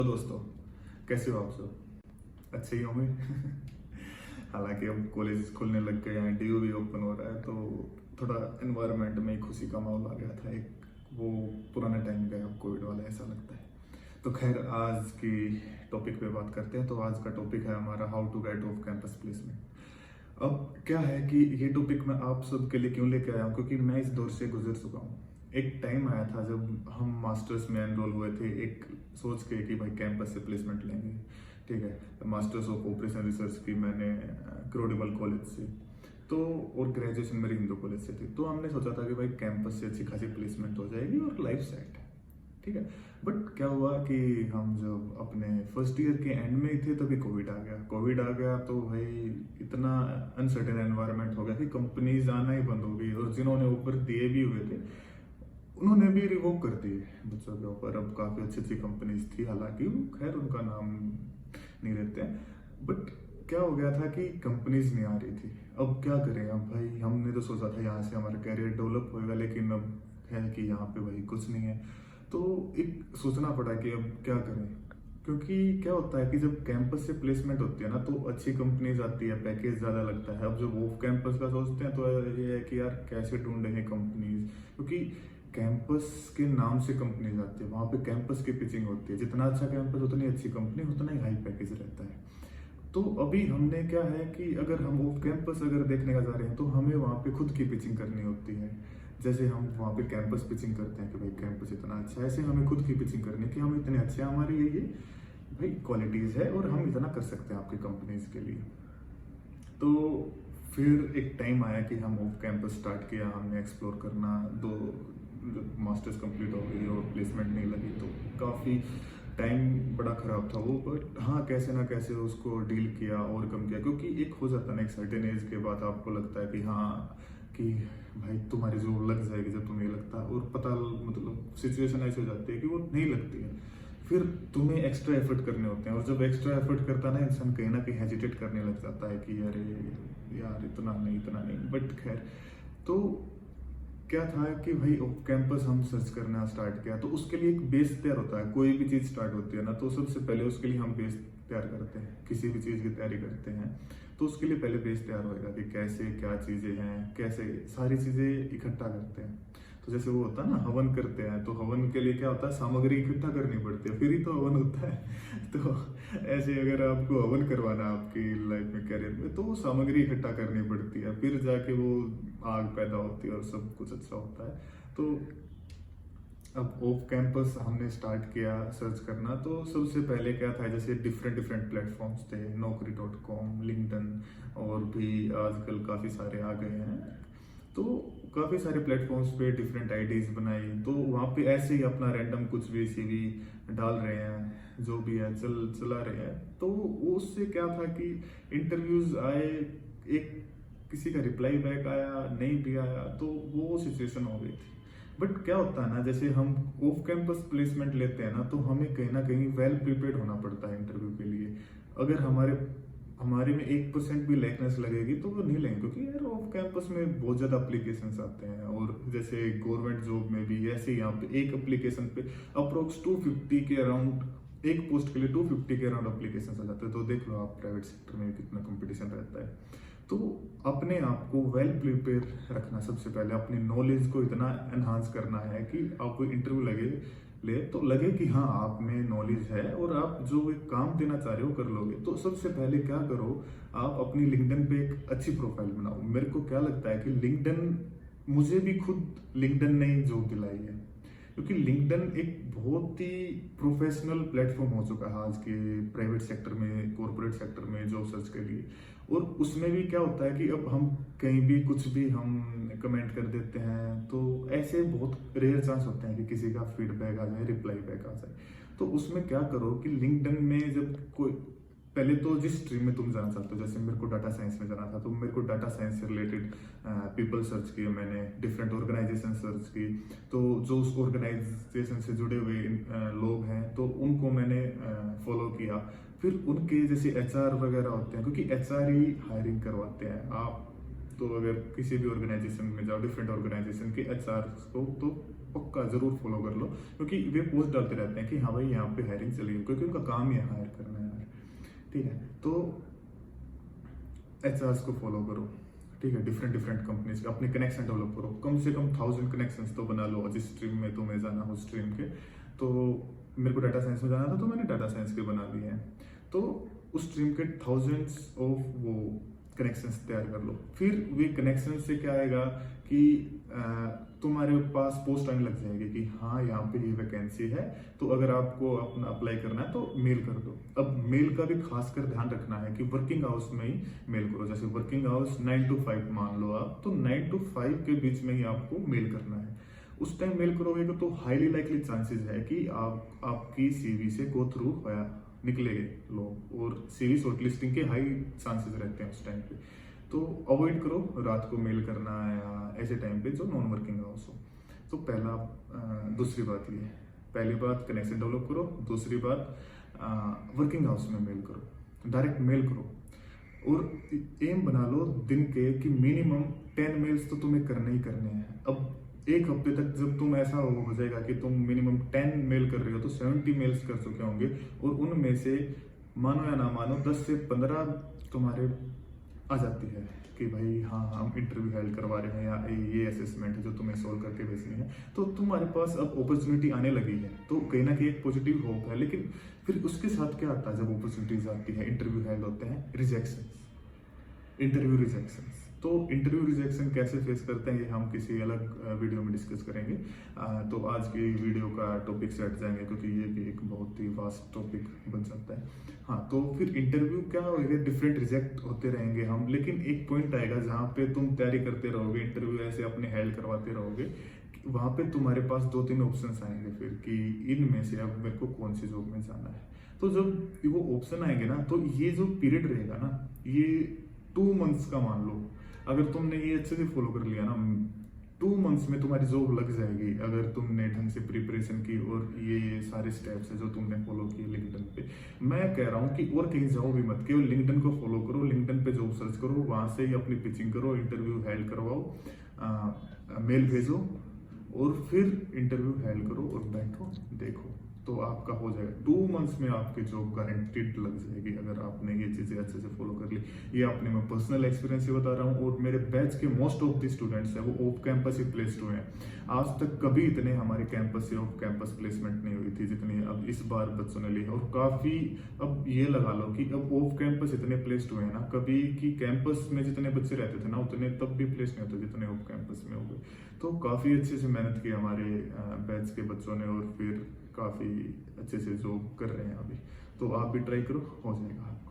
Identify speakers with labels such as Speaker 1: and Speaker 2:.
Speaker 1: तो दोस्तों, कैसे हो आप सब? अच्छे ही होंगे। हालांकि अब कॉलेज खुलने लग गए हैं, डीयू भी ओपन हो रहा है, तो थोड़ा एनवायरनमेंट में खुशी का माहौल आ गया था। एक वो पुराना टाइम गया, अब कोविड वाला ऐसा लगता है। तो खैर, आज की टॉपिक पे बात करते हैं। तो आज का टॉपिक है हमारा how to get off campus placement. अब क्या है कि ये टॉपिक मैं आप सबके लिए क्यों लेके आया हूँ, क्योंकि मैं इस दौर से गुजर चुका हूँ। एक टाइम आया था जब हम मास्टर्स में एनरोल हुए थे, एक सोच के कि भाई कैंपस से प्लेसमेंट लेंगे। ठीक है, मास्टर्स ऑफ ऑपरेशन रिसर्च की मैंने क्रोडिबल कॉलेज से, तो और ग्रेजुएशन मेरी हिंदू कॉलेज से थी। तो हमने सोचा था कि भाई कैंपस से अच्छी खासी प्लेसमेंट हो जाएगी और लाइफ सेट है। ठीक है, बट क्या हुआ कि हम जब अपने फर्स्ट ईयर के एंड में ही थे तभी कोविड आ गया तो भाई इतना अनसर्टेन एनवायरनमेंट हो गया कि कंपनीज आना ही बंद हो गई, और जिन्होंने ऊपर दिए भी हुए थे उन्होंने भी रिवोक कर दिए बच्चों के ऊपर। अब काफ़ी अच्छी अच्छी कंपनीज थी, हालांकि वो खैर उनका नाम नहीं लेते हैं, बट क्या हो गया था कि कंपनीज नहीं आ रही थी। अब क्या करें, अब भाई हमने तो सोचा था यहाँ से हमारा कैरियर डेवलप होएगा, लेकिन अब है कि यहाँ पे भाई कुछ नहीं है। तो एक सोचना पड़ा कि अब क्या करें, क्योंकि क्या होता है कि जब कैंपस से प्लेसमेंट होती है ना तो अच्छी कंपनीज आती है, पैकेज ज़्यादा लगता है। अब जब ऑफ कैंपस का सोचते हैं तो ये है कि यार कैसे ढूंढेंगे कंपनीज, क्योंकि कैंपस के नाम से कंपनीज आती है, वहाँ पे कैंपस की पिचिंग होती है। जितना अच्छा कैंपस उतनी अच्छी कंपनी, उतना ही हाई पैकेज रहता है। तो अभी हमने क्या है कि अगर हम ऑफ कैंपस अगर देखने का जा रहे हैं तो हमें वहाँ पे खुद की पिचिंग करनी होती है। जैसे हम वहाँ पे कैंपस पिचिंग करते हैं कि भाई कैंपस इतना अच्छा है, ऐसे हमें खुद की पिचिंग करनी है कि हम इतने अच्छे हैं, हमारी ये भाई क्वालिटीज़ है और हम इतना कर सकते हैं आपकी कंपनीज के लिए। तो फिर एक टाइम आया कि हम ऑफ कैंपस स्टार्ट किया, हमने एक्सप्लोर करना। दो मास्टर्स कंप्लीट हो गई और प्लेसमेंट नहीं लगी, तो काफ़ी टाइम बड़ा ख़राब था वो। बट हाँ, कैसे ना कैसे उसको डील किया, ओवरकम किया, क्योंकि एक हो जाता है ना एक सर्टेन एज के बाद आपको लगता है कि हाँ कि भाई तुम्हारी जॉब लग जाएगी जब तुम्हें लगता है, और पता मतलब सिचुएशन ऐसी हो जाती है कि वो नहीं लगती है। फिर तुम्हें एक्स्ट्रा एफर्ट करने होते हैं, और जब एक्स्ट्रा एफर्ट करता है ना इंसान, कहीं ना कहीं हेजिटेट करने लग जाता है कि अरे यार इतना नहीं। बट खैर, तो क्या था कि भाई कैंपस हम सर्च करना स्टार्ट किया, तो उसके लिए एक बेस तैयार होता है। कोई भी चीज़ स्टार्ट होती है ना तो सबसे पहले उसके लिए हम बेस तैयार करते हैं। किसी भी चीज़ की तैयारी करते हैं तो उसके लिए पहले बेस तैयार होएगा कि कैसे क्या चीज़ें हैं, कैसे सारी चीज़ें इकट्ठा करते हैं। तो जैसे वो होता है ना, हवन करते हैं, तो हवन के लिए क्या होता है, सामग्री इकट्ठा करनी पड़ती है, फिर ही तो हवन होता है। तो ऐसे अगर आपको हवन करवाना है आपकी लाइफ में, कैरियर में, तो वो सामग्री इकट्ठा करनी पड़ती है, फिर जाके वो आग पैदा होती है और सब कुछ अच्छा होता है। तो अब ऑफ कैंपस हमने स्टार्ट किया सर्च करना, तो सबसे पहले क्या था, जैसे डिफरेंट डिफरेंट प्लेटफॉर्म्स थे, naukri.com, लिंक्डइन, और भी आजकल काफ़ी सारे आ गए हैं। तो काफ़ी सारे प्लेटफॉर्म्स पे डिफरेंट आईडीज बनाई, तो वहाँ पे ऐसे ही अपना रैंडम कुछ भी सीवी डाल रहे हैं, जो भी है चला रहे हैं। तो उससे क्या था कि इंटरव्यूज आए, एक किसी का रिप्लाई बैक आया, नहीं भी आया, तो वो सिचुएशन हो गई थी। बट क्या होता है ना, जैसे हम ऑफ कैंपस प्लेसमेंट लेते हैं ना तो हमें कहीं ना कहीं वेल प्रिपेयर्ड होना पड़ता है इंटरव्यू के लिए। अगर हमारे में 1% भी लैकनेस लगेगी तो वो नहीं लेंगे, क्योंकि यार ऑफ कैंपस में बहुत ज़्यादा अप्लीकेशंस आते हैं, और जैसे गवर्नमेंट जॉब में भी ऐसे यहाँ पे एक एप्लीकेशन पे अप्रोक्स 250 के अराउंड, एक पोस्ट के लिए 250 के अराउंड अप्लीकेशन आ जाते हैं। तो देख लो आप प्राइवेट सेक्टर में कितना कंपटीशन रहता है। तो अपने आप को वेल प्रिपेयर रखना, सबसे पहले अपनी नॉलेज को इतना एनहांस करना है कि आपको इंटरव्यू लगे कि हाँ आप में नॉलेज है और आप जो एक काम देना चाह रहे हो कर लोगे। तो सबसे पहले क्या करो, आप अपनी लिंक्डइन पे एक अच्छी प्रोफाइल बनाओ। मेरे को क्या लगता है कि लिंक्डइन, मुझे भी खुद लिंक्डइन ने ही जॉब दिलाई है, क्योंकि लिंक्डइन एक बहुत ही प्रोफेशनल प्लेटफॉर्म हो चुका है आज के प्राइवेट सेक्टर में, कॉर्पोरेट सेक्टर में जॉब सर्च के लिए। और उसमें भी क्या होता है कि अब हम कहीं भी कुछ भी हम कमेंट कर देते हैं, तो ऐसे बहुत रेयर चांस होते हैं कि किसी का फीडबैक आ जाए, रिप्लाई बैक आ जाए। तो उसमें क्या करो कि लिंक्डइन में जब कोई, पहले तो जिस स्ट्रीम में तुम जाना चाहते हो, जैसे मेरे को डाटा साइंस में जाना था तो मेरे को डाटा साइंस से रिलेटेड पीपल सर्च किए मैंने, डिफरेंट ऑर्गेनाइजेशन सर्च की। तो जो उस ऑर्गेनाइजेशन से जुड़े हुए लोग हैं तो उनको मैंने फॉलो किया। फिर उनके जैसे एचआर वगैरह होते हैं, क्योंकि एचआर ही हायरिंग करवाते हैं। आप तो अगर किसी भी ऑर्गेनाइजेशन में जाओ, डिफरेंट ऑर्गेनाइजेशन के एचआर को तो पक्का जरूर फॉलो कर लो, क्योंकि वे पोस्ट डालते रहते हैं कि हाँ भाई यहाँ पे हायरिंग चली है, क्योंकि उनका काम ही है हायर करना है यार। ठीक है, तो एचआर को फॉलो करो। ठीक है, डिफरेंट डिफरेंट कंपनीज के अपने कनेक्शन डेवलप करो, कम से कम 1000 कनेक्शंस तो बना लो। जिस स्ट्रीम में तुम्हें जाना हो स्ट्रीम के, तो मेरे को डाटा साइंस में जाना था तो मैंने डाटा साइंस के बना लिए हैं। तो उस स्ट्रीम के थाउजेंड्स ऑफ वो कनेक्शंस तैयार कर लो। फिर वे कनेक्शन से क्या आएगा कि तुम्हारे पास पोस्ट आने लग जाएगी कि हाँ यहाँ पे ये वैकेंसी है, तो अगर आपको अपना अप्लाई करना है तो मेल कर दो। अब मेल का भी खासकर ध्यान रखना है कि वर्किंग आवर्स में ही मेल करो। जैसे वर्किंग आवर्स 9 to 5 मान लो आप, तो 9 to 5 के बीच में ही आपको मेल करना है। उस टाइम मेल करोगे तो हाईली लाइकली चांसेस है कि आपकी सीवी से गो थ्रू निकलेंगे लोग, और सीवी शॉर्टलिस्टिंग के हाई चांसेस रहते हैं उस टाइम पे। तो अवॉइड करो रात को मेल करना या ऐसे टाइम पे जो नॉन वर्किंग आवर्स हो। तो दूसरी बात ये है, पहली बात कनेक्शन डेवलप करो, दूसरी बात वर्किंग आवर्स में मेल करो, डायरेक्ट मेल करो। और एम बना लो दिन के कि मिनिमम 10 मेल्स तो तुम्हें करने ही करने हैं। अब एक हफ्ते तक जब तुम ऐसा हो जाएगा कि तुम मिनिमम 10 मेल कर रहे हो, तो 70 मेल्स कर चुके होंगे, और उनमें से मानो या ना मानो 10 से 15 तुम्हारे आ जाती है कि भाई हाँ हम इंटरव्यू हेल्ड करवा रहे हैं, या ये असेसमेंट है जो तुम्हें सोल्व करके भेजनी है, तो तुम्हारे पास अब अपॉर्चुनिटी आने लगी है। तो कहीं ना कहीं एक पॉजिटिव होप है। लेकिन फिर उसके साथ क्या आता है जब अपॉर्चुनिटीज आती है, इंटरव्यू हेल्ड होते हैं, रिजेक्शन, इंटरव्यू रिजेक्शन। तो इंटरव्यू रिजेक्शन कैसे फेस करते हैं ये हम किसी अलग वीडियो में डिस्कस करेंगे। तो आज की वीडियो का टॉपिक से हट जाएंगे, क्योंकि ये भी एक बहुत ही वास्ट टॉपिक बन सकता है। हाँ, तो फिर इंटरव्यू क्या होगा, डिफरेंट रिजेक्ट होते रहेंगे हम, लेकिन एक पॉइंट आएगा जहाँ पे तुम तैयारी करते रहोगे, इंटरव्यू ऐसे अपने हेल्ड करवाते रहोगे, वहाँ पे तुम्हारे पास 2-3 ऑप्शन आएंगे फिर कि इनमें से अब मेरे को कौन सी जॉब में जाना है। तो जब वो ऑप्शन आएंगे ना, तो ये जो पीरियड रहेगा ना, ये 2 मंथ्स का मान लो। अगर तुमने ये अच्छे से फॉलो कर लिया ना, 2 मंथ्स में तुम्हारी जॉब लग जाएगी, अगर तुमने ढंग से प्रिपरेशन की और ये सारे स्टेप्स है जो तुमने फॉलो किए लिंक्डइन पे। मैं कह रहा हूँ कि और कहीं जाओ भी मत, केवल लिंक्डइन को फॉलो करो, लिंक्डइन पे जॉब सर्च करो, वहां से ही अपनी पिचिंग करो, इंटरव्यू हेल्ड करवाओ, मेल भेजो, और फिर इंटरव्यू हेल्ड करो और बैठो, देखो, तो आपका हो जाएगा। 2 मंथ्स में आपकी जॉब गारंटीड लग जाएगी, अगर आपने ये चीजें अच्छे से फॉलो कर ली। ये आपने मैं पर्सनल एक्सपीरियंस से बता रहा हूँ, और मेरे बैच के मोस्ट ऑफ द स्टूडेंट्स हैं वो ऑफ कैंपस ही प्लेस्ड हुए हैं। आज तक कभी इतने हमारे कैंपस से ऑफ कैंपस प्लेसमेंट नहीं हुई थी जितनी अब इस बार बच्चों ने ली है। और काफी, अब ये लगा लो कि अब ऑफ कैंपस इतने प्लेस्ड हुए हैं ना, कभी कि कैंपस में जितने बच्चे रहते थे ना, उतने तब भी प्लेस नहीं होते जितने ऑफ कैंपस में हो गए। तो काफी अच्छे से मेहनत की हमारे बैच के बच्चों ने, और फिर काफी अच्छे से जॉब कर रहे हैं अभी। तो आप भी ट्राई करो, हो जाएगा आपको।